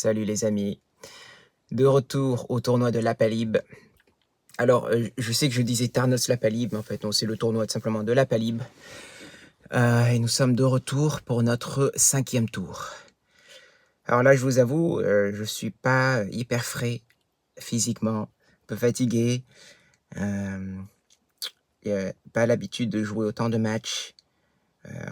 Salut les amis, de retour au tournoi de Lapalib. Alors, je sais que je disais Tarnos Lapalib, mais en fait non, c'est le tournoi tout simplement de Lapalib. Et nous sommes de retour pour notre 5e tour. Alors là, je vous avoue, je suis pas hyper frais physiquement, un peu fatigué. Pas l'habitude de jouer autant de matchs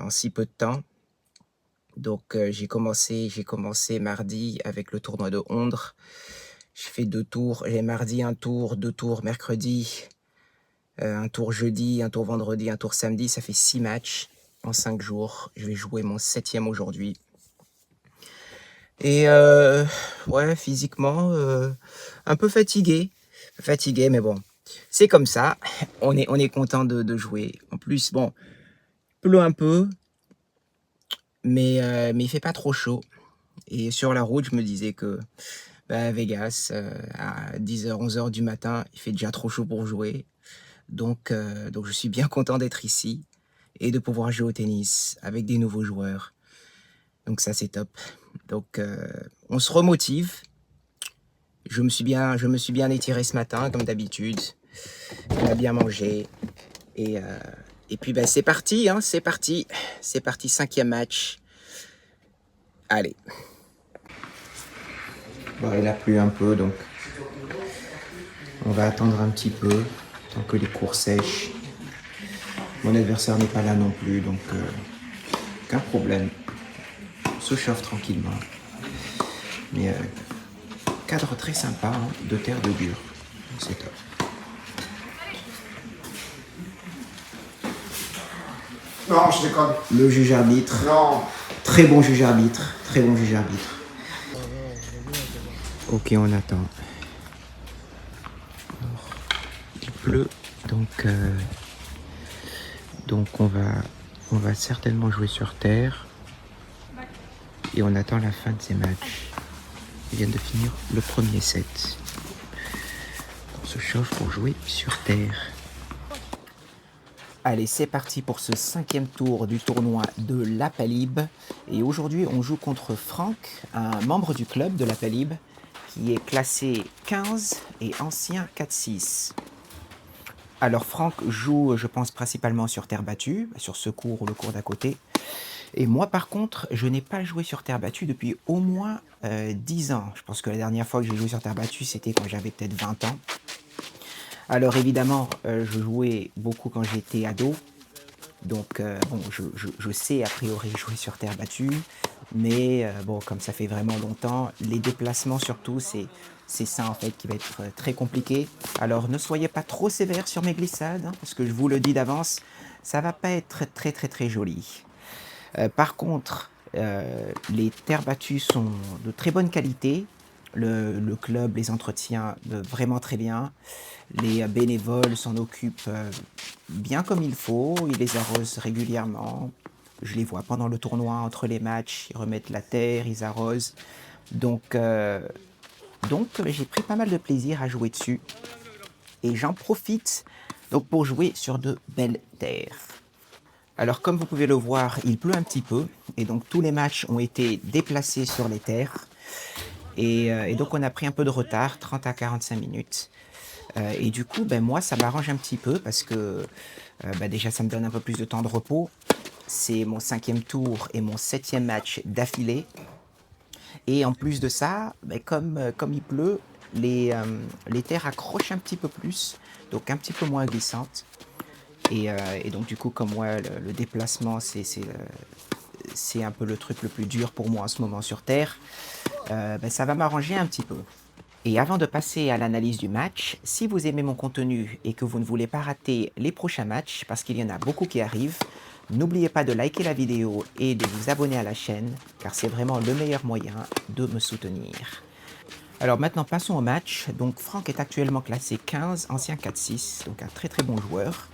en si peu de temps. Donc j'ai commencé mardi avec le tournoi de Ondre. Je fais 2 tours, j'ai mardi un tour, 2 tours mercredi, un tour jeudi, un tour vendredi, un tour samedi. Ça fait 6 matchs en 5 jours. Je vais jouer mon 7e aujourd'hui. Et ouais, physiquement, un peu fatigué. Fatigué, mais bon, c'est comme ça. On est content de jouer. En plus, bon, pleut un peu, mais il fait pas trop chaud. Et sur la route, je me disais que à Vegas, à 10h, 11h du matin, il fait déjà trop chaud pour jouer. Donc je suis bien content d'être ici et de pouvoir jouer au tennis avec des nouveaux joueurs. Donc ça, c'est top. Donc on se remotive. Je me suis bien étiré ce matin, comme d'habitude. On a bien mangé. Et puis c'est parti, hein, c'est parti. C'est parti, 5e match. Allez. Bon, il a plu un peu, donc on va attendre un petit peu, tant que les cours sèchent. Mon adversaire n'est pas là non plus, donc aucun problème. On se chauffe tranquillement. Mais cadre très sympa, hein, de terre de dur. C'est top. Non, je déconne. Le juge arbitre. Non. Très bon juge arbitre. Très bon juge arbitre. Ok, on attend. Alors, il pleut, donc on va certainement jouer sur terre. Et on attend la fin de ces matchs. Ils viennent de finir le premier set. On se chauffe pour jouer sur terre. Allez, c'est parti pour ce 5e tour du tournoi de Lapalib. Et aujourd'hui, on joue contre Franck, un membre du club de Lapalib, qui est classé 15 et ancien 4-6. Alors Franck joue, je pense, principalement sur terre battue, sur ce cours ou le cours d'à côté. Et moi, par contre, je n'ai pas joué sur terre battue depuis au moins 10 ans. Je pense que la dernière fois que j'ai joué sur terre battue, c'était quand j'avais peut-être 20 ans. Alors évidemment, je jouais beaucoup quand j'étais ado. Donc bon, je sais a priori jouer sur terre battue. Mais bon, comme ça fait vraiment longtemps, les déplacements surtout, c'est ça en fait qui va être très compliqué. Alors ne soyez pas trop sévère sur mes glissades, hein, parce que je vous le dis d'avance, ça va pas être très joli. Par contre, les terres battues sont de très bonne qualité. Le club les entretient vraiment très bien. Les bénévoles s'en occupent bien comme il faut. Ils les arrosent régulièrement. Je les vois pendant le tournoi, entre les matchs. Ils remettent la terre, ils arrosent. Donc j'ai pris pas mal de plaisir à jouer dessus. Et j'en profite donc pour jouer sur de belles terres. Alors comme vous pouvez le voir, il pleut un petit peu et donc tous les matchs ont été déplacés sur les terres et donc on a pris un peu de retard, 30 à 45 minutes. Et du coup, moi ça m'arrange un petit peu parce que déjà ça me donne un peu plus de temps de repos. C'est mon 5e tour et mon 7e match d'affilée. Et en plus de ça, comme il pleut, les terres accrochent un petit peu plus, donc un petit peu moins glissantes. Et donc du coup, comme moi, le déplacement, c'est un peu le truc le plus dur pour moi en ce moment sur Terre, ça va m'arranger un petit peu. Et avant de passer à l'analyse du match, si vous aimez mon contenu et que vous ne voulez pas rater les prochains matchs, parce qu'il y en a beaucoup qui arrivent, n'oubliez pas de liker la vidéo et de vous abonner à la chaîne, car c'est vraiment le meilleur moyen de me soutenir. Alors maintenant, passons au match. Donc Franck est actuellement classé 15, ancien 4-6, donc un très bon joueur.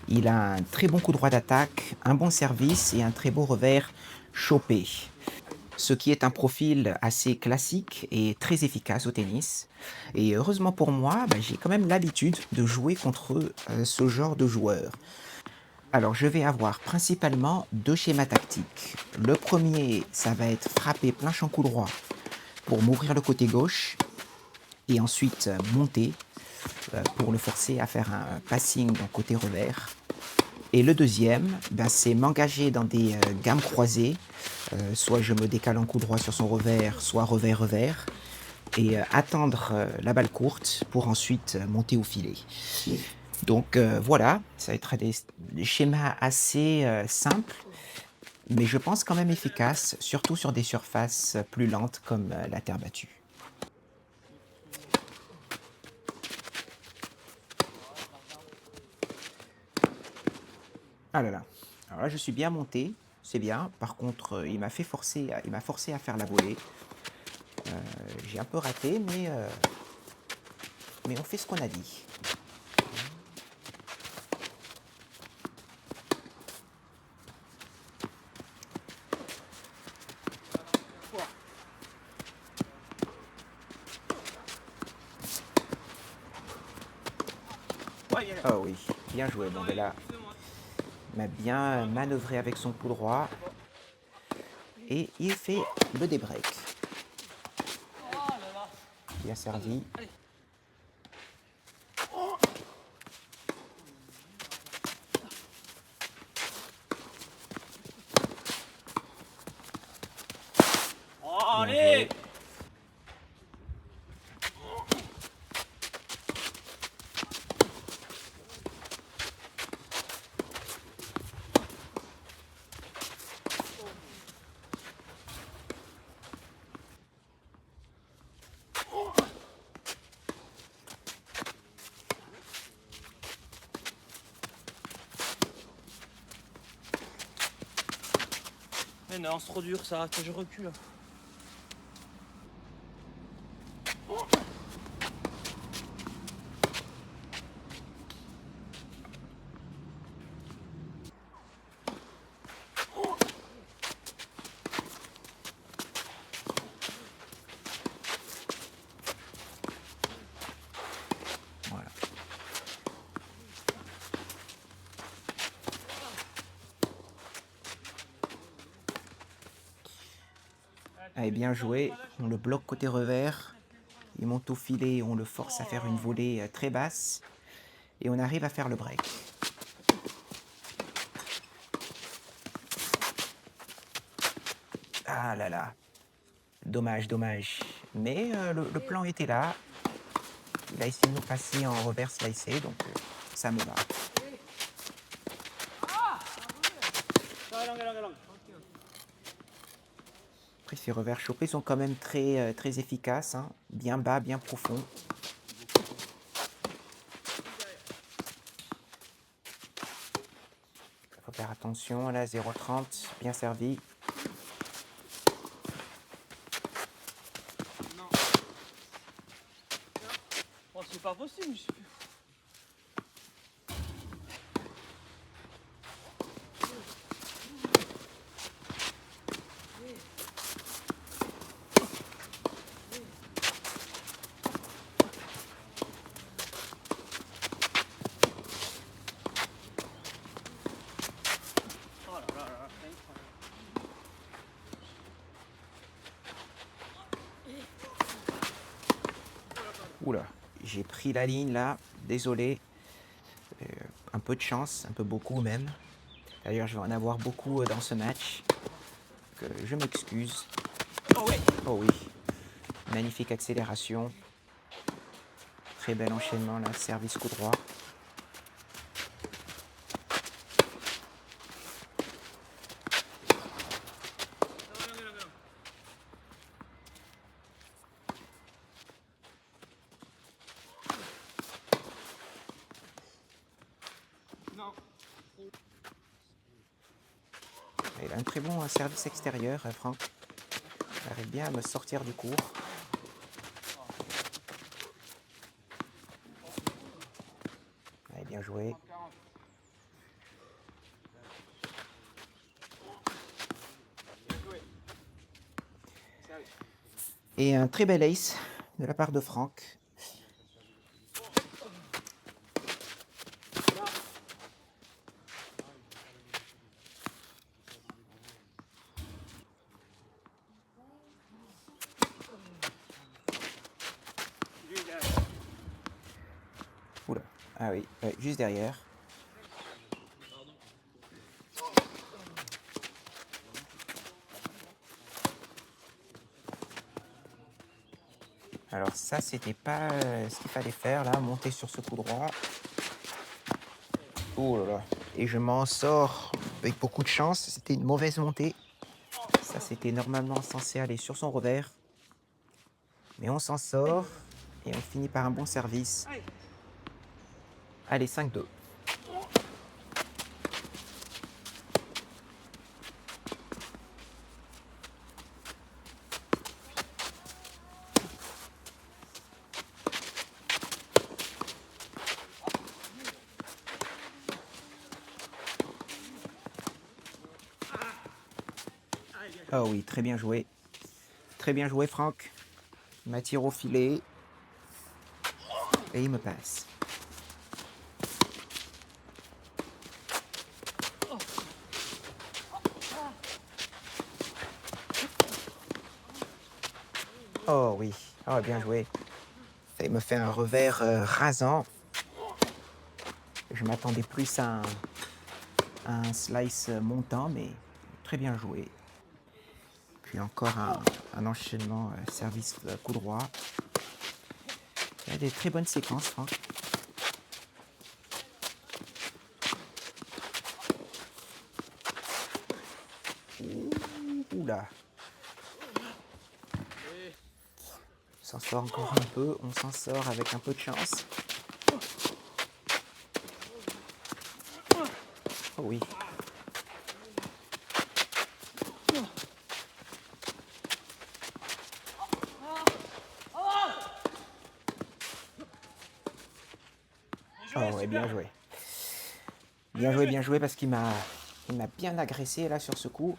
Il a un très bon coup droit d'attaque, un bon service et un très beau revers chopé. Ce qui est un profil assez classique et très efficace au tennis. Et heureusement pour moi, j'ai quand même l'habitude de jouer contre ce genre de joueurs. Alors je vais avoir principalement 2 schémas tactiques. Le premier, ça va être frapper plein champ coup droit pour m'ouvrir le côté gauche et ensuite monter pour le forcer à faire un passing dans côté revers. Et le deuxième, c'est m'engager dans des gammes croisées. Soit je me décale en coup droit sur son revers, soit revers-revers. Et attendre la balle courte pour ensuite monter au filet. Donc voilà, ça va être des schémas assez simples, mais je pense quand même efficaces, surtout sur des surfaces plus lentes comme la terre battue. Ah là là, alors là je suis bien monté, c'est bien. Par contre, il m'a forcé à faire la volée. J'ai un peu raté, mais on fait ce qu'on a dit. Oh oui, bien joué. Bon, ben là, il m'a bien manœuvré avec son coup droit. Et il fait le débreak. Bien servi. Bien joué. Mais non, c'est trop dur ça, que je recule. Voilà. Allez, bien joué. On le bloque côté revers. Il monte au filet, on le force à faire une volée très basse. Et on arrive à faire le break. Ah là là. Dommage, dommage. Mais le plan était là. Il a essayé de nous passer en revers slicé, donc ça me va. Après, ces revers chopés sont quand même très efficaces, hein. Bien bas, bien profond. Il faut faire attention, là, 0,30, bien servi. Oh, c'est pas possible. Oh là là là, c'est incroyable. Oula, j'ai pris la ligne là, désolé. Un peu de chance, un peu beaucoup même. D'ailleurs, je vais en avoir beaucoup dans ce match. Donc, je m'excuse. Oh ouais. Oh oui, magnifique accélération. Très bel enchaînement là, service coup droit. Non. Il a un très bon service extérieur, Franck. Il arrive bien à me sortir du cours. Allez, bien joué. Et un très bel ace de la part de Franck. Ah oui, ouais, juste derrière. Alors ça, c'était pas ce qu'il fallait faire là, monter sur ce coup droit. Oh là là. Et je m'en sors avec beaucoup de chance. C'était une mauvaise montée. Ça, c'était normalement censé aller sur son revers. Mais on s'en sort et on finit par un bon service. Allez, 5-2. Oh oui, très bien joué. Très bien joué, Franck. Il m'attire au filet. Et il me passe. Oh oui, oh bien joué. Ça, il me fait un revers rasant. Je m'attendais plus à un slice montant, mais très bien joué. Puis encore un enchaînement service coup droit. Il y a des très bonnes séquences, Franck. Oula. On s'en sort encore un peu. On s'en sort avec un peu de chance. Oh oui. Oh ouais, bien joué. Bien joué parce qu'il m'a bien agressé là sur ce coup.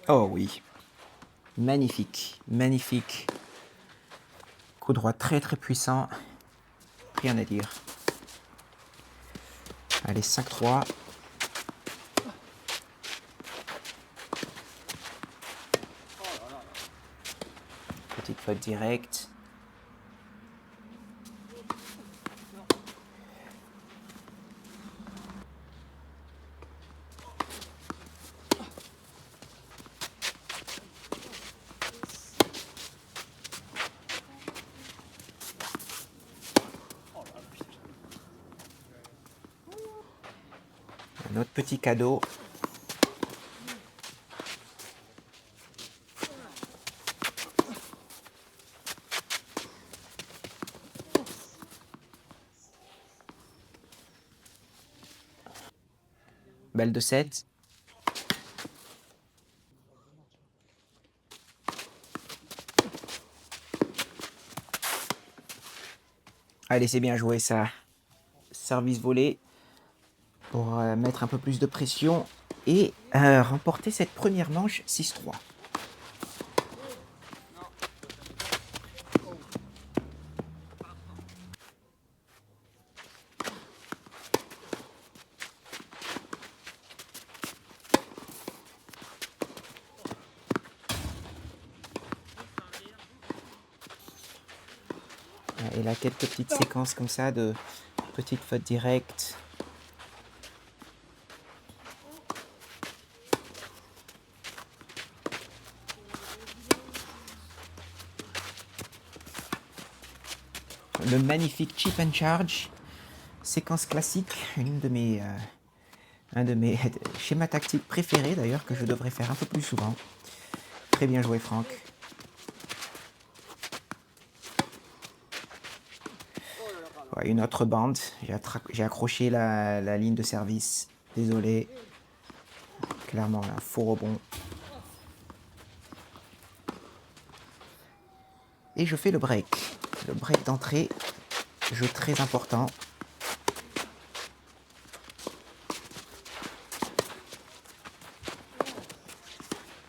Oh oui. Magnifique, magnifique. Coup droit très très puissant. Rien à dire. Allez, 5-3. Petite faute directe. Un autre petit cadeau. Balle de 7. Allez, c'est bien joué ça. Service volé pour mettre un peu plus de pression et remporter cette première manche 6-3. Et là, quelques petites séquences comme ça de petites fautes directes. Le magnifique chip and charge. Séquence classique, un de mes schémas tactiques préférés d'ailleurs, que je devrais faire un peu plus souvent. Très bien joué, Franck. Ouais, une autre bande. J'ai accroché la ligne de service. Désolé. Clairement, un faux rebond. Et je fais le break. Le break d'entrée. Jeu très important.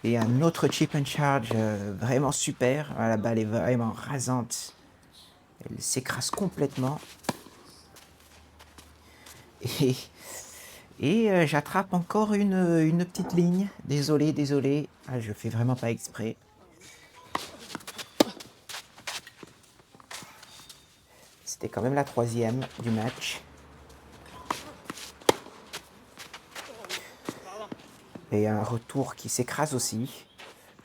Et un autre chip and charge vraiment super. La balle est vraiment rasante. Elle s'écrase complètement. Et, j'attrape encore une petite ligne. Désolé, désolé. Ah, je fais vraiment pas exprès. C'était quand même la 3e du match. Et un retour qui s'écrase aussi.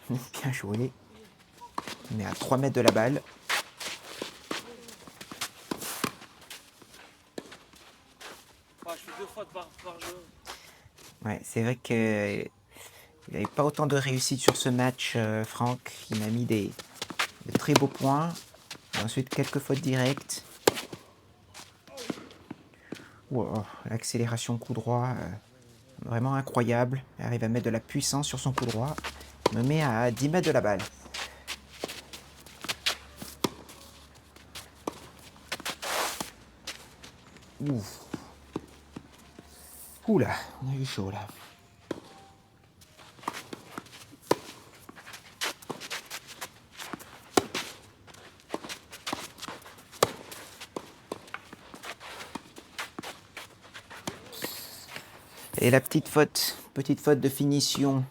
Bien joué. On est à 3 mètres de la balle. Ouais, je fais 2 fautes par jeu. Ouais, c'est vrai que il n'avait pas autant de réussite sur ce match, Franck. Il m'a mis de très beaux points. Et ensuite, quelques fautes directes. Wow, l'accélération coup droit, vraiment incroyable. Il arrive à mettre de la puissance sur son coup droit. Il me met à 10 mètres de la balle. Ouf. Oula, on a eu chaud là. Et la petite faute de finition.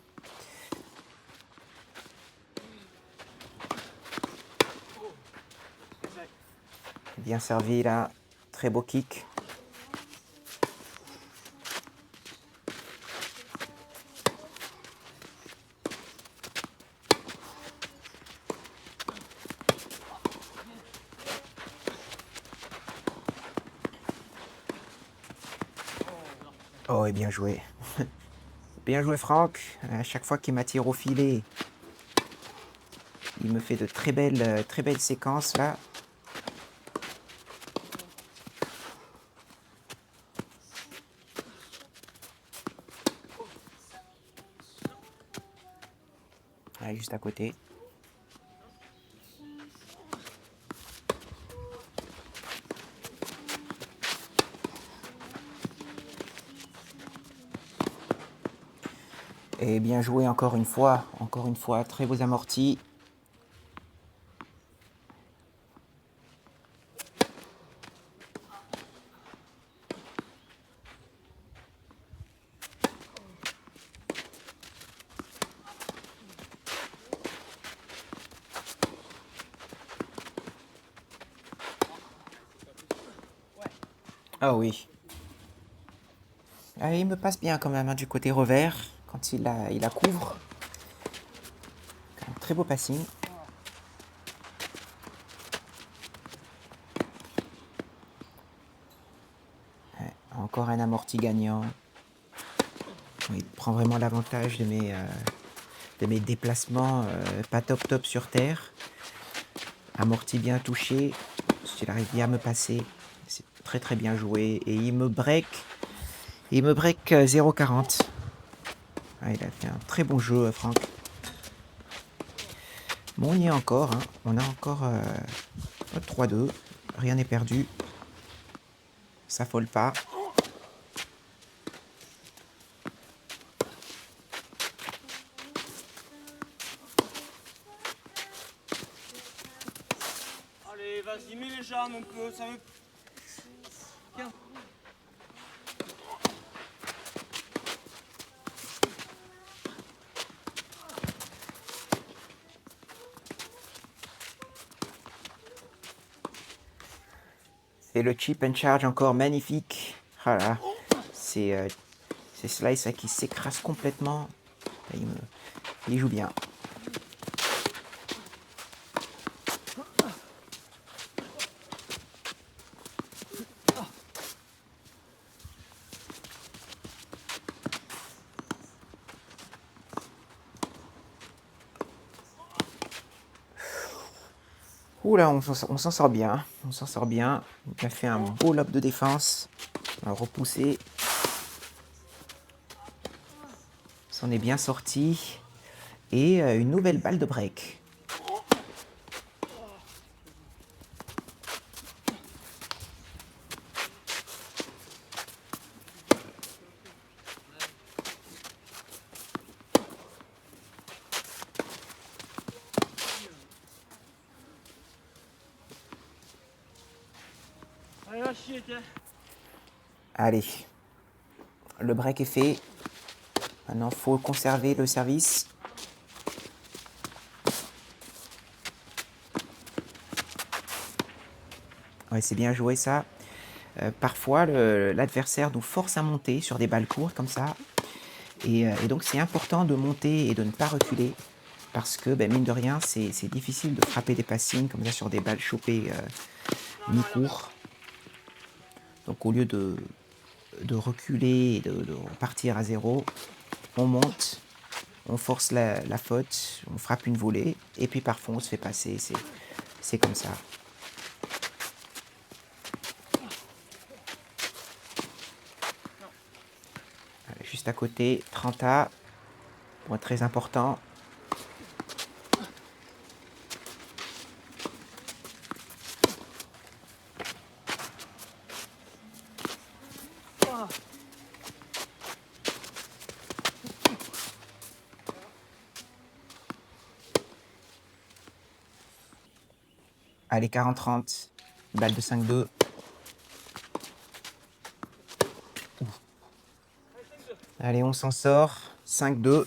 Bien servi là, très beau kick. Oh, et bien joué. Bien joué Franck. À chaque fois qu'il m'attire au filet, il me fait de très belles séquences là. Ah, juste à côté. Et bien joué encore une fois, très beaux amortis. Ah oui. Ah, il me passe bien quand même hein, du côté revers, quand il la couvre. Un très beau passing. Ouais, encore un amorti gagnant. Il prend vraiment l'avantage de mes déplacements pas top sur terre. Amorti bien touché. Il arrive bien à me passer. C'est très bien joué. Et il me break. 0,40. Ah, il a fait un très bon jeu, Franck. Bon, on y est encore. Hein. On a encore 3-2. Rien n'est perdu. Ça folle pas. Allez, vas-y, mets les jambes un peu, ça me... Tiens. Et le chip and charge encore magnifique. Voilà. C'est Slice qui s'écrase complètement. Il joue bien. Oula, on s'en sort bien. Hein. On s'en sort bien. Il a fait un beau lob de défense. On a repoussé. S'en est bien sorti. Et une nouvelle balle de break. Allez, va chier, tiens. Allez, le break est fait. Maintenant, il faut conserver le service. Ouais, c'est bien joué ça. Parfois, l'adversaire nous force à monter sur des balles courtes comme ça. Et donc, c'est important de monter et de ne pas reculer. Parce que, ben, mine de rien, c'est difficile de frapper des passings comme ça sur des balles chopées mi-court. Donc, au lieu de reculer et de repartir à zéro, on monte, on force la faute, on frappe une volée. Et puis, parfois, on se fait passer. C'est comme ça. Juste à côté, 30A, point très important. Allez, 40-30, balle de 5-2. Allez, on s'en sort, 5-2.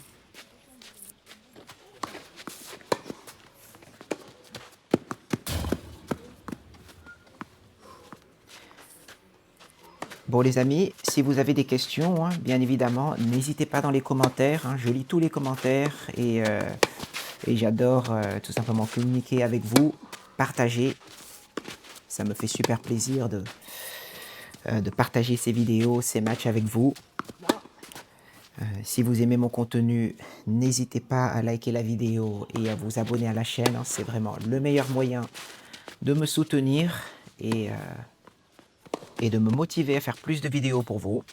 Bon les amis, si vous avez des questions, hein, bien évidemment, n'hésitez pas dans les commentaires. Hein, je lis tous les commentaires et j'adore tout simplement communiquer avec vous, partager. Ça me fait super plaisir de partager ces vidéos, ces matchs avec vous. Si vous aimez mon contenu, n'hésitez pas à liker la vidéo et à vous abonner à la chaîne. Hein, c'est vraiment le meilleur moyen de me soutenir et de me motiver à faire plus de vidéos pour vous.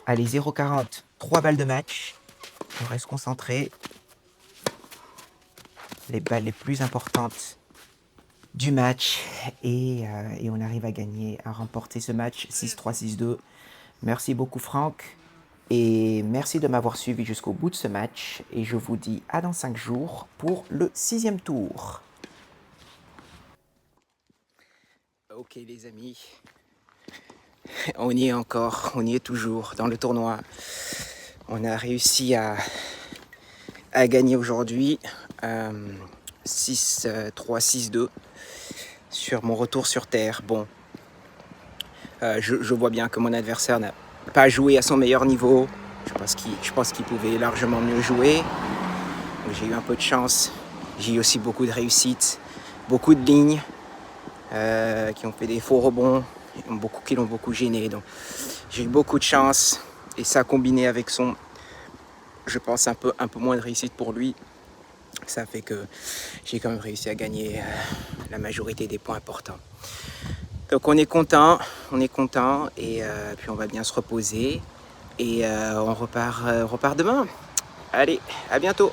Allez, 0,40, 3 balles de match. On reste concentré. Les balles les plus importantes du match. Et on arrive à gagner, à remporter ce match 6-3, 6-2. Merci beaucoup Franck. Et merci de m'avoir suivi jusqu'au bout de ce match. Et je vous dis à dans 5 jours pour le 6e tour. Ok les amis, on y est encore, on y est toujours dans le tournoi. On a réussi à gagner aujourd'hui 6-3, 6-2 sur mon retour sur terre. Bon, je vois bien que mon adversaire n'a pas joué à son meilleur niveau. Je pense qu'il pouvait largement mieux jouer. J'ai eu un peu de chance, j'ai eu aussi beaucoup de réussite, beaucoup de lignes. Qui ont fait des faux rebonds, qui l'ont beaucoup gêné. Donc j'ai eu beaucoup de chance et ça combiné avec son, je pense, un peu moins de réussite pour lui, ça fait que j'ai quand même réussi à gagner la majorité des points importants. Donc on est content et puis on va bien se reposer et on repart demain. Allez, à bientôt.